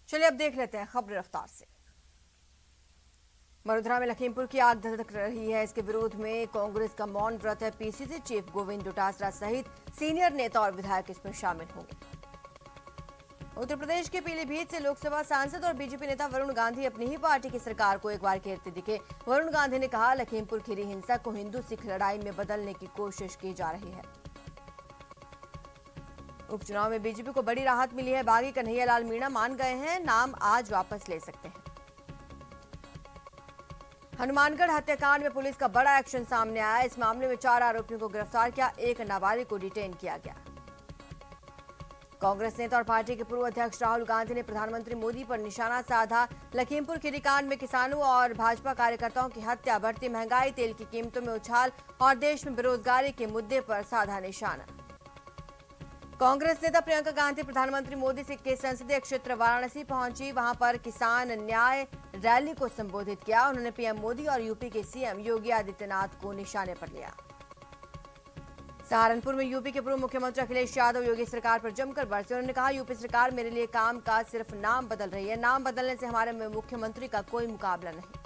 चलिए अब देख लेते हैं खबर रफ्तार से। वडोदरा में लखीमपुर की आग धधक रही है। इसके विरोध में कांग्रेस का मौन व्रत है। पीसीसी चीफ गोविंद डोटासरा सहित सीनियर नेता और विधायक इसमें शामिल होंगे। उत्तर प्रदेश के पीलीभीत से लोकसभा सांसद और बीजेपी नेता वरुण गांधी अपनी ही पार्टी की सरकार को एक बार घेरते दिखे। वरुण गांधी ने कहा, लखीमपुर खीरी हिंसा को हिंदू सिख लड़ाई में बदलने की कोशिश की जा रही है। उपचुनाव में बीजेपी को बड़ी राहत मिली है। बागी कन्हैयालाल मीणा मान गए हैं, नाम आज वापस ले सकते हैं। हनुमानगढ़ हत्याकांड में पुलिस का बड़ा एक्शन सामने आया। इस मामले में 4 आरोपियों को गिरफ्तार किया, एक नाबालिग को डिटेन किया गया। कांग्रेस नेता और पार्टी के पूर्व अध्यक्ष राहुल गांधी ने प्रधानमंत्री मोदी पर निशाना साधा। लखीमपुर खीरी कांड में किसानों और भाजपा कार्यकर्ताओं की हत्या, बढ़ती महंगाई, तेल की कीमतों में उछाल और देश में बेरोजगारी के मुद्दे पर साधा निशाना। कांग्रेस नेता प्रियंका गांधी प्रधानमंत्री मोदी से के संसदीय क्षेत्र वाराणसी पहुंची। वहां पर किसान न्याय रैली को संबोधित किया। उन्होंने पीएम मोदी और यूपी के सीएम योगी आदित्यनाथ को निशाने पर लिया। सहारनपुर में यूपी के पूर्व मुख्यमंत्री अखिलेश यादव योगी सरकार पर जमकर बरसे। उन्होंने कहा, यूपी सरकार मेरे लिए काम का सिर्फ नाम बदल रही है। नाम बदलने से हमारे मुख्यमंत्री का कोई मुकाबला नहीं।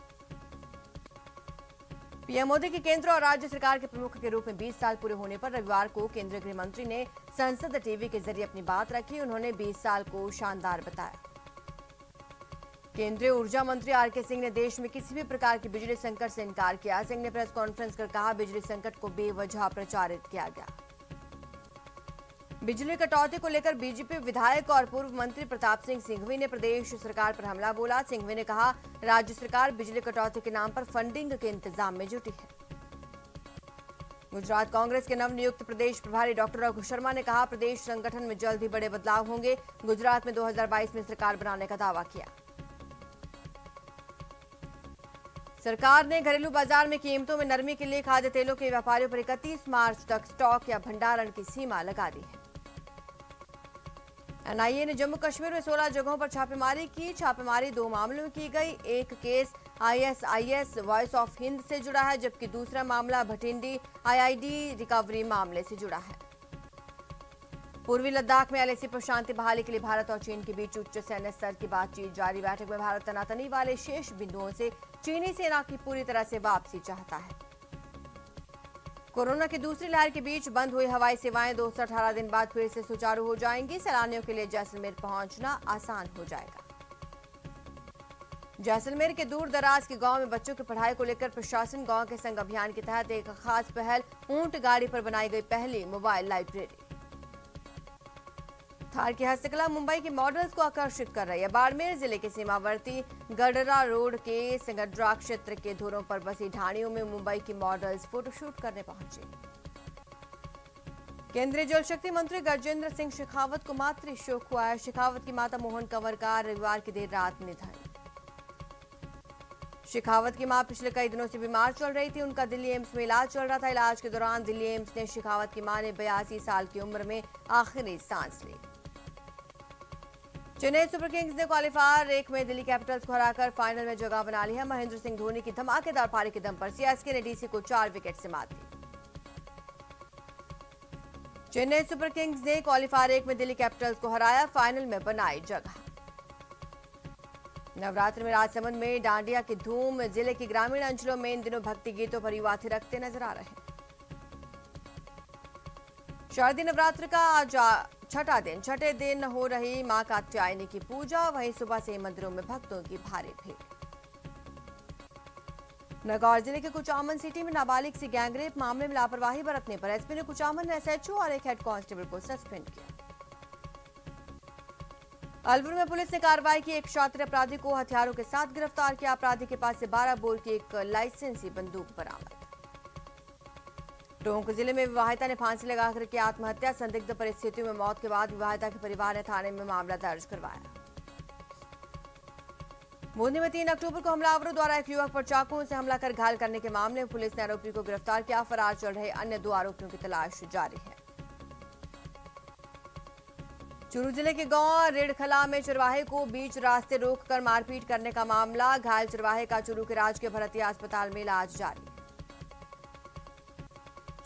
पीएम मोदी की केंद्र और राज्य सरकार के प्रमुख के रूप में 20 साल पूरे होने पर रविवार को केंद्रीय गृह मंत्री ने संसद टीवी के जरिए अपनी बात रखी। उन्होंने 20 साल को शानदार बताया। केंद्रीय ऊर्जा मंत्री आरके सिंह ने देश में किसी भी प्रकार की बिजली संकट से इनकार किया। सिंह ने प्रेस कॉन्फ्रेंस कर कहा, बिजली संकट को बेवजह प्रचारित किया गया। बिजली कटौती को लेकर बीजेपी विधायक और पूर्व मंत्री प्रताप सिंह सिंघवी ने प्रदेश सरकार पर हमला बोला। सिंघवी ने कहा, राज्य सरकार बिजली कटौती के नाम पर फंडिंग के इंतजाम में जुटी है। गुजरात कांग्रेस के नवनियुक्त प्रदेश प्रभारी डॉक्टर रघु शर्मा ने कहा, प्रदेश संगठन में जल्द ही बड़े बदलाव होंगे। गुजरात में 2022 में सरकार बनाने का दावा किया। सरकार ने घरेलू बाजार में कीमतों में नरमी के लिए खाद्य तेलों के व्यापारियों पर 31 मार्च तक स्टॉक या भंडारण की सीमा लगा दी है। एनआईए ने जम्मू कश्मीर में 16 जगहों पर छापेमारी की। छापेमारी 2 मामलों में की गई। एक case ISIS voice of Hind से जुड़ा है, जबकि दूसरा मामला भटिंडी आईआईडी रिकवरी मामले से जुड़ा है। पूर्वी लद्दाख में एलएसी पर शांति बहाली के लिए भारत और चीन के बीच उच्च सैन्य स्तर की बातचीत जारी। बैठक में भारत तनातनी वाले शेष बिंदुओं से चीनी सेना की पूरी तरह से वापसी चाहता है। कोरोना की दूसरी लहर के बीच बंद हुई हवाई सेवाएं 218 दिन बाद फिर से सुचारू हो जाएंगी। सैलानियों के लिए जैसलमेर पहुंचना आसान हो जाएगा। जैसलमेर के दूर दराज के गांव में बच्चों की पढ़ाई को लेकर प्रशासन गांव के संग अभियान के तहत एक खास पहल, ऊंट गाड़ी पर बनाई गई पहली मोबाइल लाइब्रेरी। थार की हस्तकला मुंबई के मॉडल्स को आकर्षित कर रही है। बाड़मेर जिले के सीमावर्ती गडरा रोड के सिंगड्रा क्षेत्र के धुरों पर बसी ढाणियों में मुंबई की मॉडल्स फोटोशूट करने पहुंचे। केंद्रीय जल शक्ति मंत्री गजेंद्र सिंह शेखावत को मातृ शोक हुआ है। शेखावत की माता मोहन कंवर का रविवार की देर रात निधन। शेखावत की मां पिछले कई दिनों से बीमार चल रही थी। उनका दिल्ली एम्स में इलाज चल रहा था। इलाज के दौरान दिल्ली एम्स ने शेखावत की मां ने 82 साल की उम्र में आखिरी सांस ली। चेन्नई सुपर किंग्स ने क्वालीफायर 1 में दिल्ली कैपिटल्स को हराकर फाइनल में जगह बना ली है। महेंद्र सिंह धोनी की धमाकेदार पारी के दम पर सीएसके ने डीसी को 4 विकेट से मात दी। चेन्नई सुपर किंग्स ने क्वालीफायर 1 में दिल्ली कैपिटल्स को हराया, फाइनल में बनाई जगह। नवरात्र में राजसमंद में डांडिया की धूम। जिले के ग्रामीण अंचलों में इन दिनों भक्ति गीतों पर युवा थिरकते नजर आ रहे हैं। शारदीय नवरात्र का आज छठे दिन हो रही मां कात्यायनी की पूजा। वहीं सुबह से मंदिरों में भक्तों की भारी भीड़। नागौर जिले के कुचामन सिटी में नाबालिग से गैंगरेप मामले में लापरवाही बरतने पर एसपी ने कुचामन एसएचओ और एक हेड कांस्टेबल को सस्पेंड किया। अलवर में पुलिस ने कार्रवाई की। एक शातिर अपराधी को हथियारों के साथ गिरफ्तार किया। अपराधी के पास से 12 बोर की एक लाइसेंसी बंदूक बरामद। टोंक जिले में विवाहिता ने फांसी लगाकर की आत्महत्या। संदिग्ध परिस्थितियों में मौत के बाद विवाहिता के परिवार ने थाने में मामला दर्ज करवाया। बूंदी में 3 अक्टूबर को हमलावरों द्वारा एक युवक पर चाकुओं से हमला कर घायल करने के मामले में पुलिस ने आरोपी को गिरफ्तार किया। फरार चल रहे अन्य 2 आरोपियों की तलाश जारी है। चूरू जिले के गांव रेड़खला में चरवाहे को बीच रास्ते रोककर मारपीट करने का मामला। घायल चरवाहे का चूरू के राजकीय भरतिया अस्पताल में इलाज जारी।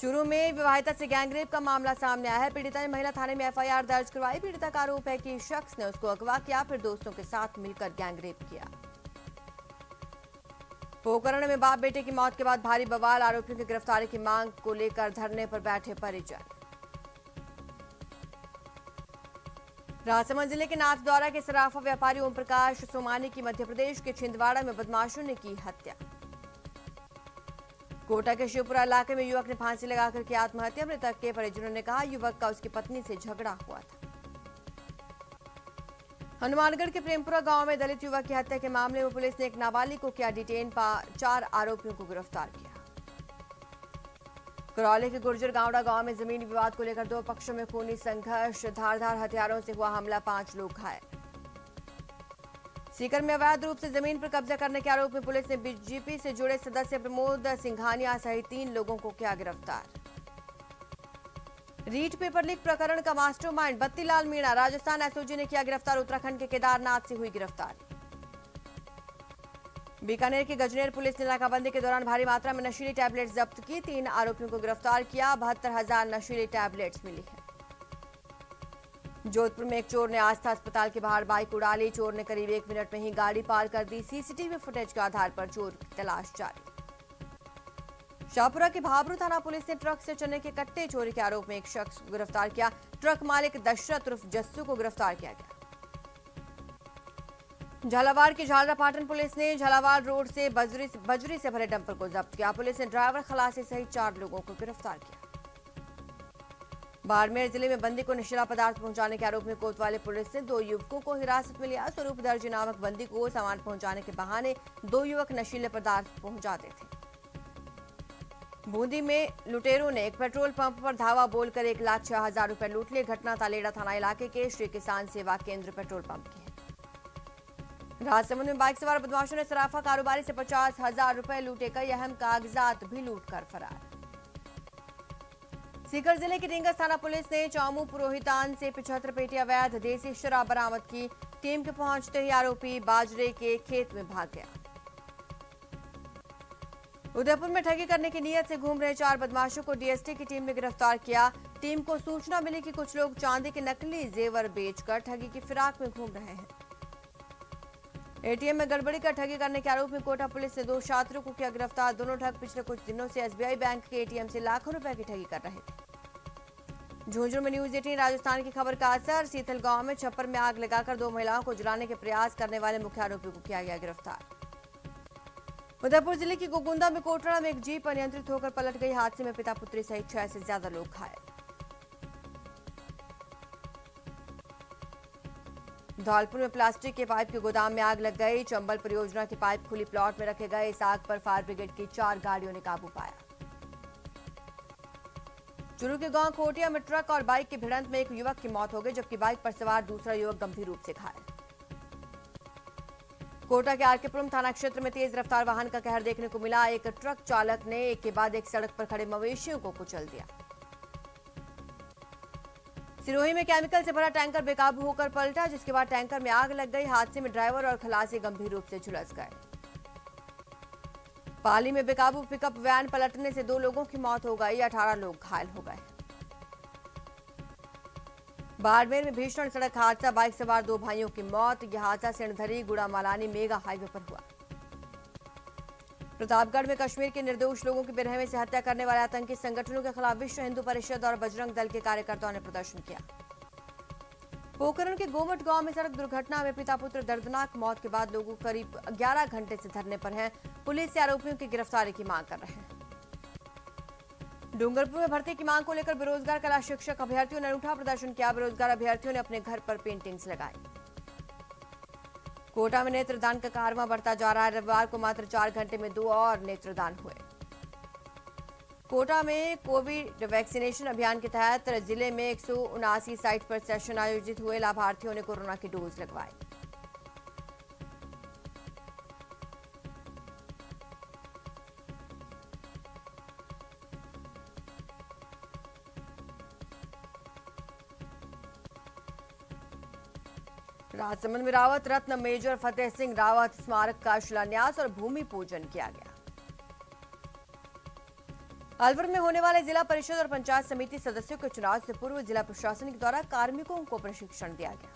चूरू में विवाहिता से गैंगरेप का मामला सामने आया है। पीड़िता ने महिला थाने में एफआईआर दर्ज करवाई। पीड़िता का आरोप है कि शख्स ने उसको अगवा किया, फिर दोस्तों के साथ मिलकर गैंगरेप किया। पोखरण में बाप बेटे की मौत के बाद भारी बवाल। आरोपियों की गिरफ्तारी की मांग को लेकर धरने पर बैठे परिजन। राजसमंद जिले के नाथद्वारा के सराफा व्यापारी ओम प्रकाश सोमानी की मध्य प्रदेश के छिंदवाड़ा में बदमाशों ने की हत्या। कोटा के शिवपुरा इलाके में युवक ने फांसी लगाकर की आत्महत्या। मृतक के परिजनों ने कहा युवक का उसकी पत्नी से झगड़ा हुआ था। हनुमानगढ़ के प्रेमपुरा गांव में दलित युवक की हत्या के मामले में पुलिस ने एक नाबालिग को किया डिटेन। 4 आरोपियों को गिरफ्तार किया। करौली के गुर्जर गावड़ा गांव में जमीन विवाद को लेकर 2 पक्षों में खूनी संघर्ष। धारदार हथियारों से हुआ हमला, 5 लोग घायल। सीकर में अवैध रूप से जमीन पर कब्जा करने के आरोप में पुलिस ने बीजेपी से जुड़े सदस्य प्रमोद सिंघानिया सहित 3 लोगों को किया गिरफ्तार। रीट पेपर लीक प्रकरण का मास्टरमाइंड बत्तीलाल मीणा राजस्थान एसओजी ने किया गिरफ्तार। उत्तराखंड के केदारनाथ से हुई गिरफ्तारी। बीकानेर की गजनेर पुलिस ने नाकाबंदी के दौरान भारी मात्रा में नशीली टैबलेट्स जब्त की। 3 आरोपियों को गिरफ्तार किया। 72,000 नशीली टैबलेट्स मिली है। जोधपुर में एक चोर ने आस्था अस्पताल के बाहर बाइक उड़ा ली। चोर ने करीब 1 मिनट में ही गाड़ी पार कर दी। सीसीटीवी फुटेज के आधार पर चोर की तलाश जारी। शाहपुरा के भाबरू थाना पुलिस ने ट्रक से चने के कट्टे चोरी के आरोप में एक शख्स को गिरफ्तार किया। ट्रक मालिक दशरथ उर्फ जस्सू को गिरफ्तार किया गया। झालावाड़ की झालरापाटन पुलिस ने झालावाड़ रोड से बजरी से भरे डंपर को जब्त किया। पुलिस ने ड्राइवर, खलासी सहित 4 लोगों को गिरफ्तार किया। बाड़मेर जिले में बंदी को नशीला पदार्थ पहुंचाने के आरोप में कोतवाली पुलिस ने 2 युवकों को हिरासत में लिया। स्वरूप दर्जी नामक बंदी को सामान पहुंचाने के बहाने 2 युवक नशीले पदार्थ पहुंचाते थे। बूंदी में लुटेरों ने एक पेट्रोल पंप पर धावा बोलकर 1,06,000 रुपए लूट लिए। घटना तालेड़ा थाना इलाके के श्री किसान सेवा केंद्र पेट्रोल पंप की है। राजसमंद में बाइक सवार बदमाशों ने सराफा कारोबारी से 50,000 रुपए लूटे। कई अहम कागजात भी लूटकर फरार। सीकर जिले की रींगस थाना पुलिस ने चामू पुरोहितान से 75 पेटी अवैध देसी शराब बरामद की। टीम के पहुंचते ही आरोपी बाजरे के खेत में भाग गया। उदयपुर में ठगी करने की नीयत से घूम रहे 4 बदमाशों को डीएसटी की टीम ने गिरफ्तार किया। टीम को सूचना मिली कि कुछ लोग चांदी के नकली जेवर बेचकर ठगी की फिराक में घूम रहे हैं। एटीएम में गड़बड़ी कर ठगी करने के आरोप में कोटा पुलिस ने 2 छात्रों को किया गिरफ्तार। दोनों ठग पिछले कुछ दिनों से एसबीआई बैंक के एटीएम से लाखों रुपए की ठगी कर रहे थे। झुंझुनू में न्यूज 18 राजस्थान की खबर का असर। सीथल गांव में छप्पर में आग लगाकर 2 महिलाओं को जलाने के प्रयास करने वाले मुख्य आरोपी को किया गया गिरफ्तार। उदयपुर जिले की गोगुंदा में कोटड़ा में एक जीप अनियंत्रित होकर पलट गई। हादसे में पिता पुत्री सहित 6 से ज्यादा लोग घायल। धौलपुर में प्लास्टिक के पाइप के गोदाम में आग लग गई। चंबल परियोजना के पाइप खुली प्लॉट में रखे गए। इस आग पर फायर ब्रिगेड की 4 गाड़ियों ने काबू पाया। चूरू के गांव कोटिया में ट्रक और बाइक की भिड़ंत में एक युवक की मौत हो गई, जबकि बाइक पर सवार दूसरा युवक गंभीर रूप से घायल। कोटा के आरकेपुरम थाना क्षेत्र में तेज रफ्तार वाहन का कहर देखने को मिला। एक ट्रक चालक ने एक के बाद एक सड़क पर खड़े मवेशियों को कुचल दिया। सिरोही में केमिकल से भरा टैंकर बेकाबू होकर पलटा, जिसके बाद टैंकर में आग लग गई। हादसे में ड्राइवर और खलासी गंभीर रूप से झुलस गए। पाली में बेकाबू पिकअप वैन पलटने से 2 लोगों की मौत हो गई। 18 लोग घायल हो गए। बाड़मेर में भीषण सड़क हादसा, बाइक सवार 2 भाइयों की मौत। यह हादसा सिणधरी गुड़ा मालानी मेगा हाईवे पर हुआ। प्रतापगढ़ में कश्मीर के निर्दोष लोगों की बेरहमी से हत्या करने वाले आतंकी संगठनों के खिलाफ विश्व हिंदू परिषद और बजरंग दल के कार्यकर्ताओं ने प्रदर्शन किया। पोखरण के गोमट गांव में सड़क दुर्घटना में पिता पुत्र दर्दनाक मौत के बाद लोगों करीब 11 घंटे से धरने पर हैं। पुलिस से आरोपियों की गिरफ्तारी की मांग कर रहे हैं। डूंगरपुर में भर्ती की मांग को लेकर बेरोजगार कला शिक्षक अभ्यर्थियों ने अनूठा प्रदर्शन किया। बेरोजगार अभ्यर्थियों ने अपने घर पर पेंटिंग्स लगाई। कोटा में नेत्रदान का कारवां बढ़ता जा रहा है। रविवार को मात्र 4 घंटे में 2 और नेत्रदान हुए। कोटा में कोविड वैक्सीनेशन अभियान के तहत जिले में 179 साइट पर सेशन आयोजित हुए। लाभार्थियों ने कोरोना की डोज लगवाई। राजसमंद में रावत रत्न मेजर फतेह सिंह रावत स्मारक का शिलान्यास और भूमि पूजन किया गया। अलवर में होने वाले जिला परिषद और पंचायत समिति सदस्यों के चुनाव से पूर्व जिला प्रशासन के द्वारा कार्मिकों को प्रशिक्षण दिया गया।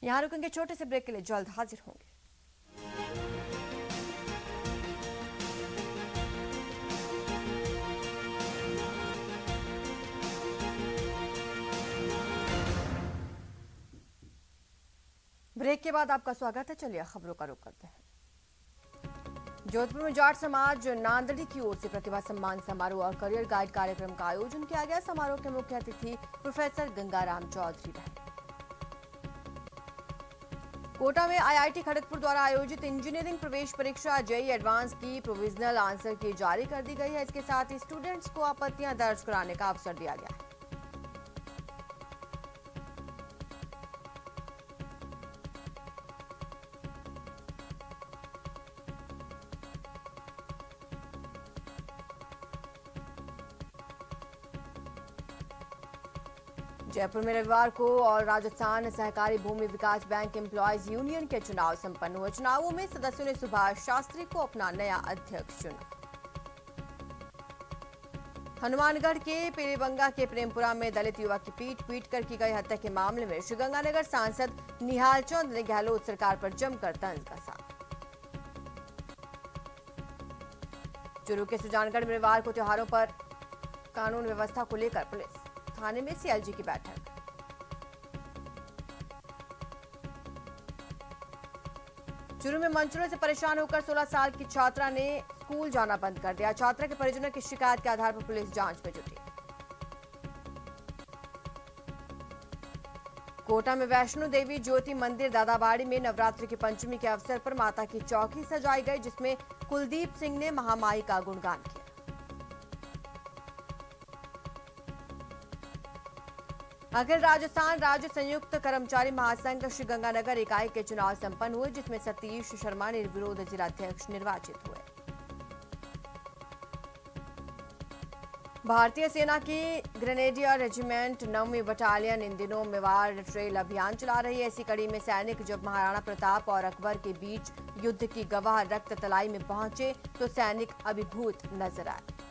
यहां रुकेंगे, छोटे से ब्रेक के लिए जल्द हाजिर होंगे। ब्रेक के बाद आपका स्वागत है। चलिए खबरों का रुख करते हैं। जोधपुर में जाट समाज नांदड़ी की ओर से प्रतिभा सम्मान समारोह और करियर गाइड कार्यक्रम का आयोजन किया गया। समारोह के मुख्य अतिथि प्रोफेसर गंगाराम चौधरी रहे। कोटा में आईआईटी खड़गपुर द्वारा आयोजित इंजीनियरिंग प्रवेश परीक्षा जेईई एडवांस की प्रोविजनल आंसर की जारी कर दी गई है। इसके साथ ही स्टूडेंट्स को आपत्तियां दर्ज कराने का अवसर दिया गया है। जयपुर में रविवार को और राजस्थान सहकारी भूमि विकास बैंक एम्प्लॉयज यूनियन के चुनाव संपन्न हुए। चुनावों में सदस्यों ने सुभाष शास्त्री को अपना नया अध्यक्ष चुना। हनुमानगढ़ के पेरेबंगा के प्रेमपुरा में दलित युवक की पीट कर की गई हत्या के मामले में श्रीगंगानगर सांसद निहाल चंद ने गहलोत सरकार पर जमकर तंज कसा। चूरू के सुजानगढ़ में रविवार को त्योहारों पर कानून व्यवस्था को लेकर पुलिस थाने में सीएलजी की बैठक। चूरू में मंचलों से परेशान होकर 16 साल की छात्रा ने स्कूल जाना बंद कर दिया। छात्रा के परिजनों की शिकायत के आधार पर पुलिस जांच में जुटी। कोटा में वैष्णो देवी ज्योति मंदिर दादाबाड़ी में नवरात्रि की पंचमी के अवसर पर माता की चौकी सजाई गई, जिसमें कुलदीप सिंह ने महामाई का गुणगान किया। अखिल राजस्थान राज्य संयुक्त कर्मचारी महासंघ श्रीगंगानगर इकाई के चुनाव संपन्न हुए, जिसमें सतीश शर्मा निर्विरोध जिलाध्यक्ष निर्वाचित हुए। भारतीय सेना की ग्रेनेडियर रेजिमेंट 9वीं बटालियन इन दिनों मेवाड़ ट्रेल अभियान चला रही है। इसी कड़ी में सैनिक जब महाराणा प्रताप और अकबर के बीच युद्ध की गवाह रक्त तलाई में पहुंचे तो सैनिक अभिभूत नजर आए।